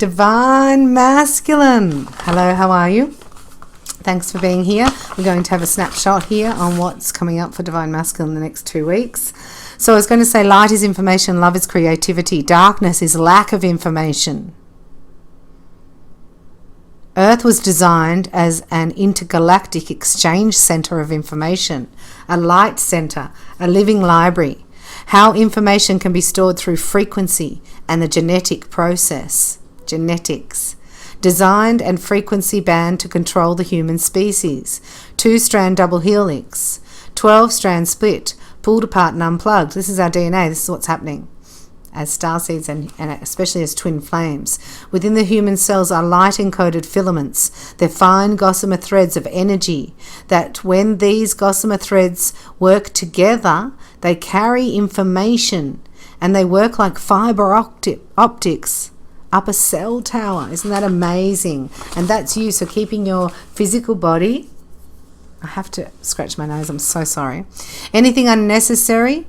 Divine Masculine. Hello, how are you? Thanks for being here. We're going to have a snapshot here on what's coming up for Divine Masculine in the next 2 weeks. So I was going to say light is information, love is creativity, darkness is lack of information. Earth was designed as an intergalactic exchange center of information, a light center, a living library. How information can be stored through frequency and the genetic process. Genetics. Designed and frequency band to control the human species. 2-strand double helix. 12-strand split. Pulled apart and unplugged. This is our DNA. This is what's happening as starseeds and especially as twin flames. Within the human cells are light-encoded filaments. They're fine gossamer threads of energy that when these gossamer threads work together, they carry information and they work like fiber optics up a cell tower. Isn't that amazing? And that's you. So keeping your physical body... I have to scratch my nose. I'm so sorry. Anything unnecessary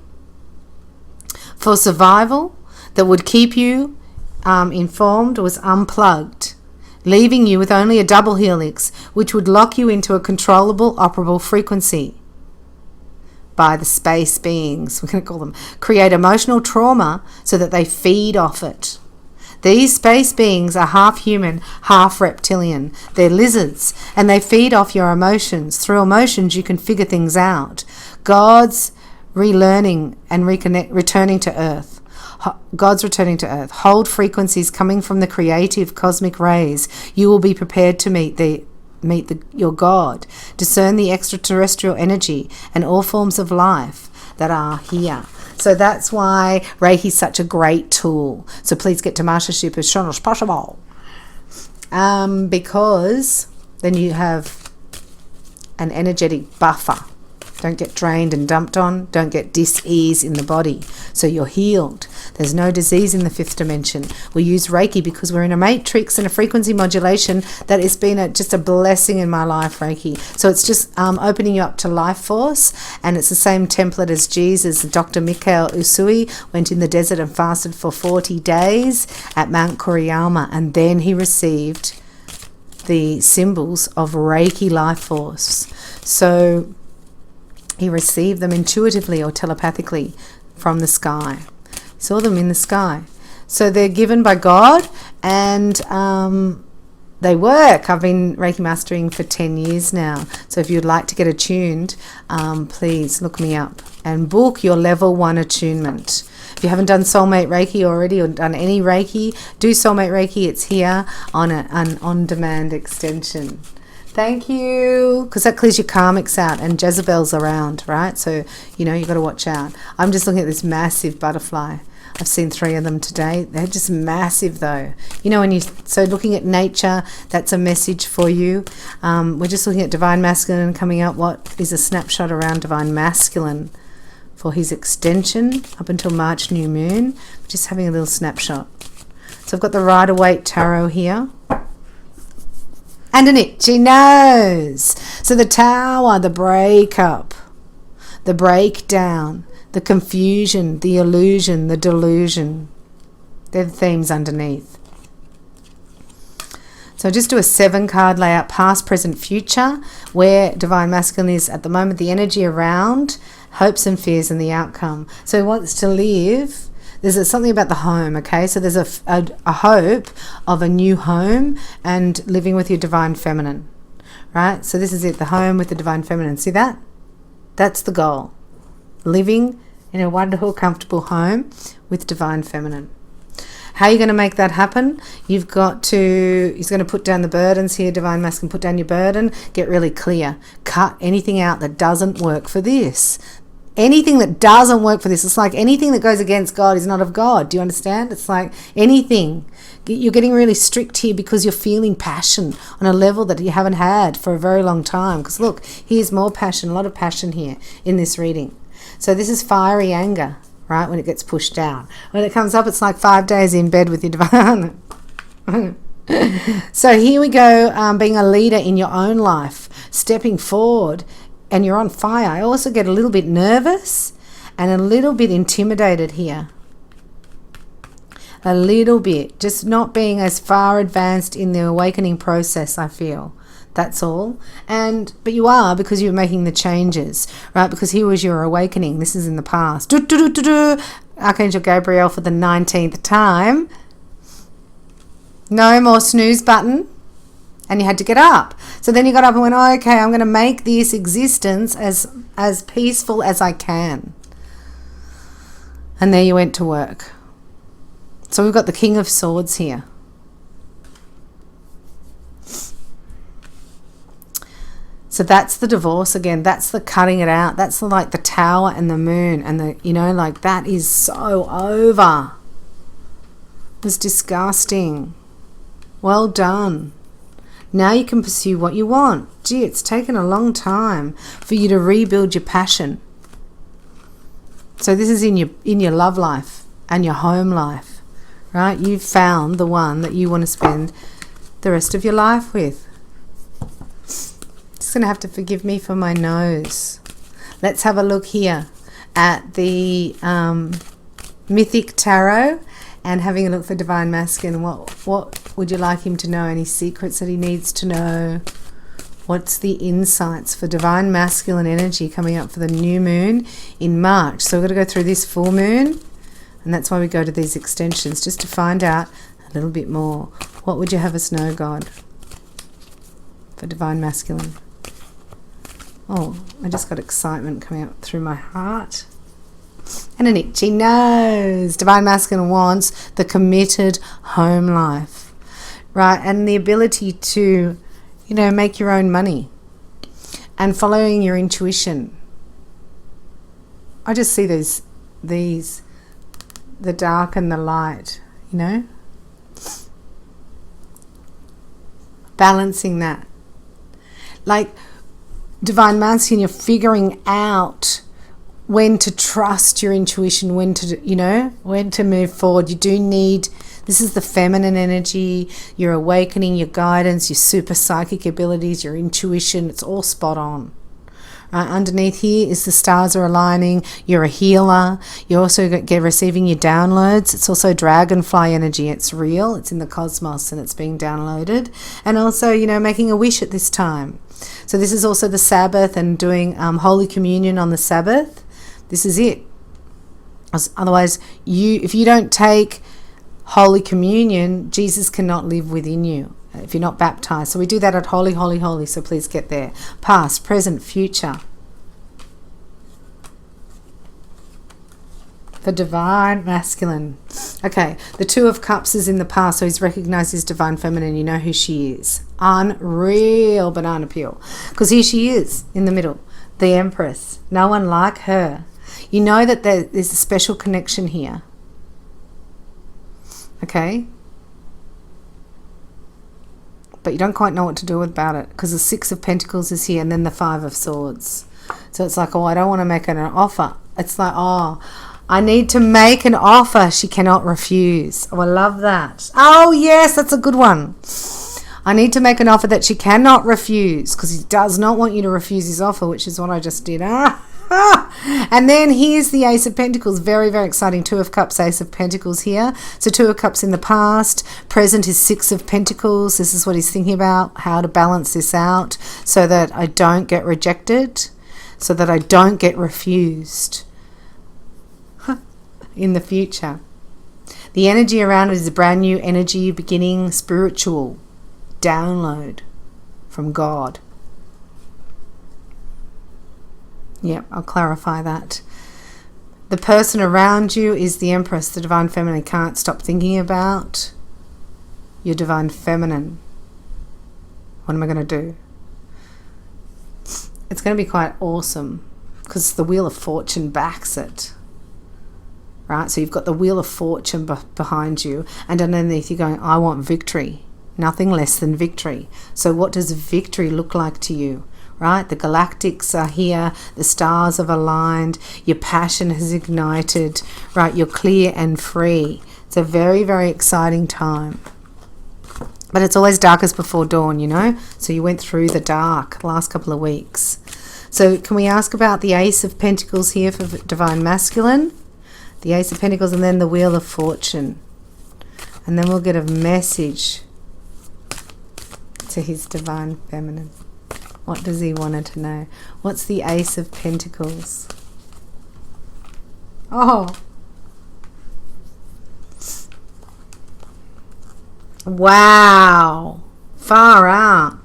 for survival that would keep you informed was unplugged, leaving you with only a double helix, which would lock you into a controllable, operable frequency by the space beings, we're going to call them, create emotional trauma so that they feed off it. These space beings are half human, half reptilian. They're lizards, and they feed off your emotions. Through emotions, you can figure things out. God's relearning and returning to Earth. God's returning to Earth. Hold frequencies coming from the creative cosmic rays. You will be prepared to meet your God. Discern the extraterrestrial energy and all forms of life that are here. So that's why Reiki is such a great tool. So please get to mastership as soon as possible. Because then you have an energetic buffer. Don't get drained and dumped on. Don't get dis-ease in the body. So you're healed. There's no disease in the 5th dimension. We use Reiki because we're in a matrix and a frequency modulation that has been just a blessing in my life, Reiki. So it's just opening you up to life force, and it's the same template as Jesus. Dr. Mikhail Usui went in the desert and fasted for 40 days at Mount Kuriyama, and then he received the symbols of Reiki life force. So he received them intuitively or telepathically from the sky. Saw them in the sky. So they're given by God, and they work. I've been Reiki mastering for 10 years now. So if you'd like to get attuned, please look me up and book your level 1 attunement. If you haven't done Soulmate Reiki already or done any Reiki, do Soulmate Reiki. It's here on an on-demand extension. Thank you, because that clears your karmics out, and Jezebel's around, right? So, you've got to watch out. I'm just looking at this massive butterfly. I've seen 3 of them today. They're just massive, though. So looking at nature, that's a message for you. We're just looking at Divine Masculine coming up. What is a snapshot around Divine Masculine for his extension up until March New Moon? Just having a little snapshot. So I've got the Rider-Waite Tarot here. And an itchy nose. So the Tower, the breakup, the breakdown, the confusion, the illusion, the delusion. They're the themes underneath. So just do a 7-card layout, past, present, future, where Divine Masculine is at the moment, the energy around, hopes and fears and the outcome. So he wants to live. There's something about the home, okay? So there's a hope of a new home and living with your Divine Feminine, right? So this is it, the home with the Divine Feminine. See that? That's the goal. Living in a wonderful, comfortable home with Divine Feminine. How are you going to make that happen? He's going to put down the burdens here, Divine Masculine, put down your burden, get really clear. Cut anything out that doesn't work for this. Anything that doesn't work for this, it's like anything that goes against God is not of God. Do you understand? It's like anything. You're getting really strict here because you're feeling passion on a level that you haven't had for a very long time. Because look, here's more passion, a lot of passion here in this reading. So this is fiery anger, right, when it gets pushed down. When it comes up, it's like 5 days in bed with your Divine. So here we go, being a leader in your own life, stepping forward. And you're on fire. I also get a little bit nervous and a little bit intimidated here. a little bit, just not being as far advanced in the awakening process, I feel. That's all. But you are, because you're making the changes, right? Because here was your awakening. This is in the past. Archangel Gabriel for the 19th time. No more snooze button. And you had to get up. So then you got up and went, oh, okay, I'm going to make this existence as peaceful as I can. And there you went to work. So we've got the King of Swords here. So that's the divorce again. That's the cutting it out. That's like the Tower and the Moon. And like that is so over. It was disgusting. Well done. Now you can pursue what you want. Gee, it's taken a long time for you to rebuild your passion. So this is in your love life and your home life, right? You've found the one that you want to spend the rest of your life with. Just going to have to forgive me for my nose. Let's have a look here at the Mythic Tarot and having a look for Divine Masculine. What would you like him to know? Any secrets that he needs to know? What's the insights for Divine Masculine energy coming up for the new moon in March? So we're going to go through this full moon, and that's why we go to these extensions, just to find out a little bit more. What would you have us know, God, for Divine Masculine? Oh, I just got excitement coming up through my heart. And an itchy nose. Divine Masculine wants the committed home life, right? And the ability to, make your own money and following your intuition. I just see the dark and the light, balancing that. Like Divine Masculine, you're figuring out when to trust your intuition, when to move forward. You do need, this is the feminine energy, your awakening, your guidance, your super psychic abilities, your intuition. It's all spot on. Underneath here is the stars are aligning. You're a healer. You're also receiving your downloads. It's also dragonfly energy. It's real. It's in the cosmos and it's being downloaded. And also, making a wish at this time. So this is also the Sabbath and doing Holy Communion on the Sabbath. This is it. Otherwise, if you don't take Holy Communion, Jesus cannot live within you if you're not baptized. So we do that at Holy, Holy, Holy. So please get there. Past, present, future. The Divine Masculine. Okay, the Two of Cups is in the past, so he's recognized his Divine Feminine. You know who she is. Unreal banana peel. Because here she is in the middle. The Empress. No one like her. You know that there's a special connection here. Okay? But you don't quite know what to do about it, because the Six of Pentacles is here and then the Five of Swords. So it's like, I don't want to make an offer. It's like, I need to make an offer she cannot refuse. I love that. Oh, yes, that's a good one. I need to make an offer that she cannot refuse, because he does not want you to refuse his offer, which is what I just did. And then here's the Ace of Pentacles. Very, very exciting. Two of Cups, Ace of Pentacles here. So Two of Cups in the past. Present is Six of Pentacles. This is what he's thinking about, how to balance this out so that I don't get rejected, so that I don't get refused in the future. The energy around it is a brand new energy, beginning, spiritual download from God. Yep, I'll clarify that. The person around you is the Empress, the Divine Feminine. Can't stop thinking about your Divine Feminine. What am I going to do? It's going to be quite awesome because the Wheel of Fortune backs it. Right? So you've got the Wheel of Fortune behind you, and underneath you're going, I want victory. Nothing less than victory. So what does victory look like to you? Right? The galactics are here. The stars have aligned. Your passion has ignited. Right? You're clear and free. It's a very, very exciting time. But it's always darkest before dawn, So you went through the dark the last couple of weeks. So can we ask about the Ace of Pentacles here for Divine Masculine? The Ace of Pentacles and then the Wheel of Fortune. And then we'll get a message to his divine feminine. What does he want her to know? What's the Ace of Pentacles? Oh. Wow. Far out.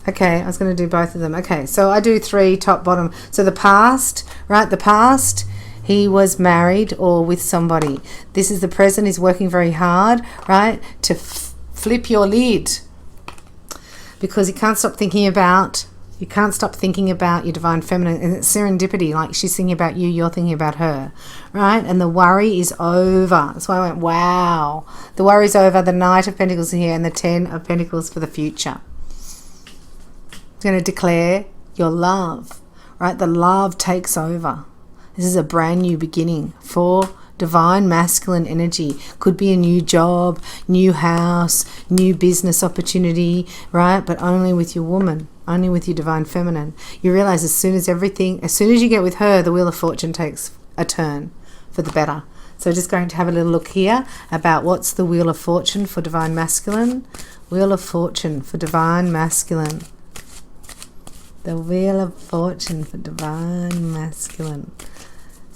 Okay, I was going to do both of them. Okay, so I do 3 top, bottom. So the past, right? The past, he was married or with somebody. This is the present. He's working very hard, right? To flip your lid. Because you can't stop thinking about... You can't stop thinking about your divine feminine. And it's serendipity. Like she's thinking about you, you're thinking about her. Right? And the worry is over. That's why I went, wow. The worry's over. The Knight of Pentacles here and the 10 of Pentacles for the future. It's going to declare your love. Right? The love takes over. This is a brand new beginning for divine masculine energy. Could be a new job, new house, new business opportunity, right? But only with your woman, only with your divine feminine. You realize as soon as you get with her, the Wheel of Fortune takes a turn for the better. So just going to have a little look here about what's the Wheel of Fortune for divine masculine. Wheel of Fortune for divine masculine. The Wheel of Fortune for divine masculine.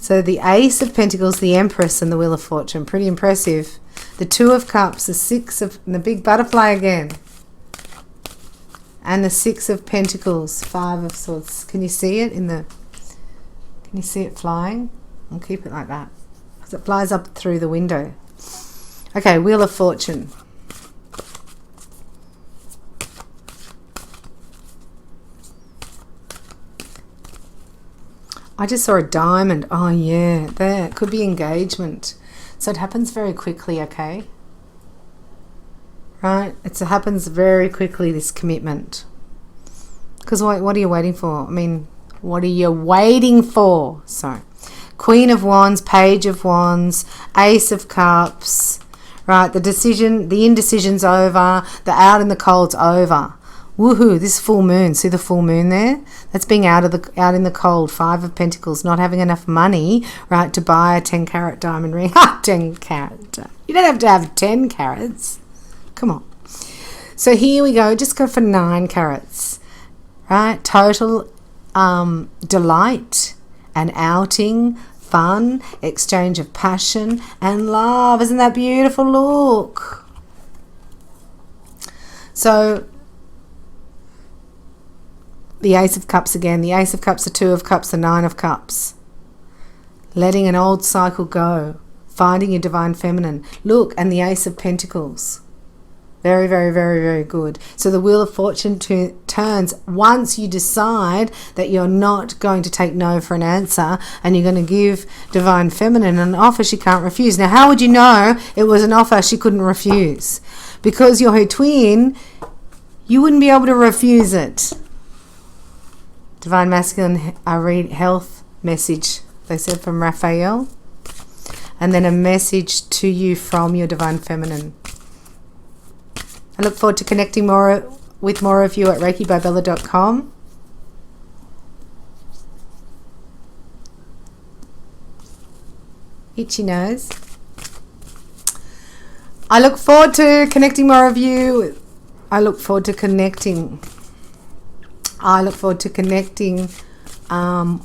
So the Ace of Pentacles, the Empress, and the Wheel of Fortune. Pretty impressive. The 2 of Cups, the 6 of... And the big butterfly again. And the 6 of Pentacles, 5 of Swords. Can you see it in the... Can you see it flying? I'll keep it like that. Because it flies up through the window. Okay, Wheel of Fortune. I just saw a diamond. Oh, yeah. There. It could be engagement. So it happens very quickly, okay? Right? It happens very quickly, this commitment. Because what are you waiting for? I mean, what are you waiting for? Sorry. Queen of Wands, Page of Wands, Ace of Cups. Right? The indecision's over. The out in the cold's over. Woohoo, this full moon. See the full moon there? That's being out in the cold. 5 of Pentacles, not having enough money, right, to buy a 10-carat diamond ring. 10 carat. You don't have to have 10 carats. Come on. So here we go. Just go for 9 carats. Right? Total delight and outing, fun, exchange of passion and love. Isn't that beautiful? Look. So the Ace of Cups again. The Ace of Cups, the 2 of Cups, the 9 of Cups. Letting an old cycle go. Finding your divine feminine. Look, and the Ace of Pentacles. Very, very, very, very good. So the Wheel of Fortune turns once you decide that you're not going to take no for an answer and you're going to give divine feminine an offer she can't refuse. Now, how would you know it was an offer she couldn't refuse? Because you're her twin, you wouldn't be able to refuse it. Divine Masculine, I read health message, they said, from Raphael. And then a message to you from your Divine Feminine. I look forward to connecting with more of you at REIKIByBella.com. Itchy nose. I look forward to connecting more of you. I look forward to connecting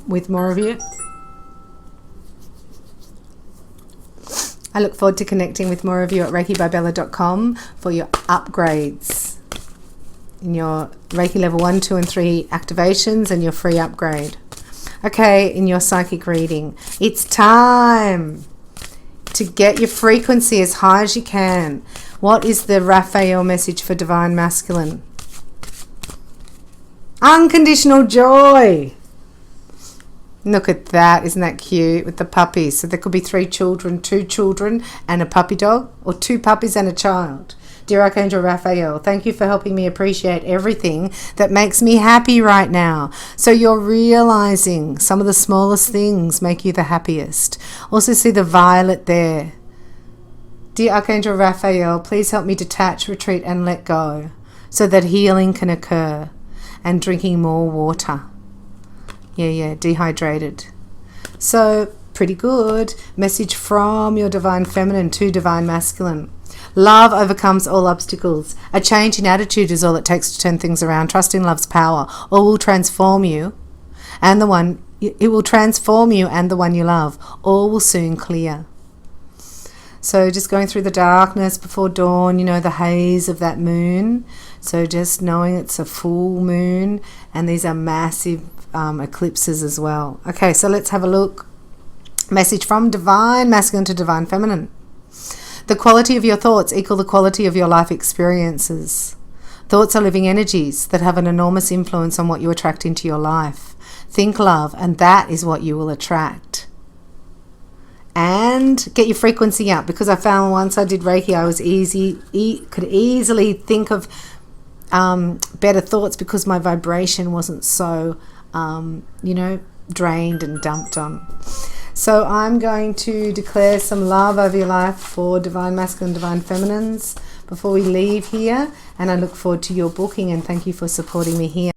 with more of you. I look forward to connecting with more of you at REIKIByBella.com for your upgrades in your Reiki level 1, 2 and 3 activations and your free upgrade. Okay, in your psychic reading, it's time to get your frequency as high as you can. What is the Raphael message for Divine Masculine? Unconditional joy. Look at that. Isn't that cute with the puppies? So there could be 3 children, 2 children and a puppy dog, or 2 puppies and a child. Dear Archangel Raphael, thank you for helping me appreciate everything that makes me happy right now. So you're realizing some of the smallest things make you the happiest. Also see the violet there. Dear Archangel Raphael, please help me detach, retreat and let go so that healing can occur. And drinking more water. Yeah, dehydrated. So, pretty good. Message from your Divine Feminine to Divine Masculine. Love overcomes all obstacles. A change in attitude is all it takes to turn things around. Trust in love's power. All will transform you, and it will transform you and the one you love. All will soon clear. So just going through the darkness before dawn, you know, the haze of that moon. So just knowing it's a full moon, and these are massive eclipses as well. Okay, so let's have a look. Message from Divine Masculine to Divine Feminine. The quality of your thoughts equal the quality of your life experiences. Thoughts are living energies that have an enormous influence on what you attract into your life. Think love, and that is what you will attract. And get your frequency up, because I found once I did Reiki, I was could easily think of better thoughts because my vibration wasn't so, drained and dumped on. So I'm going to declare some love over your life for Divine Masculine, Divine Feminines before we leave here. And I look forward to your booking, and thank you for supporting me here.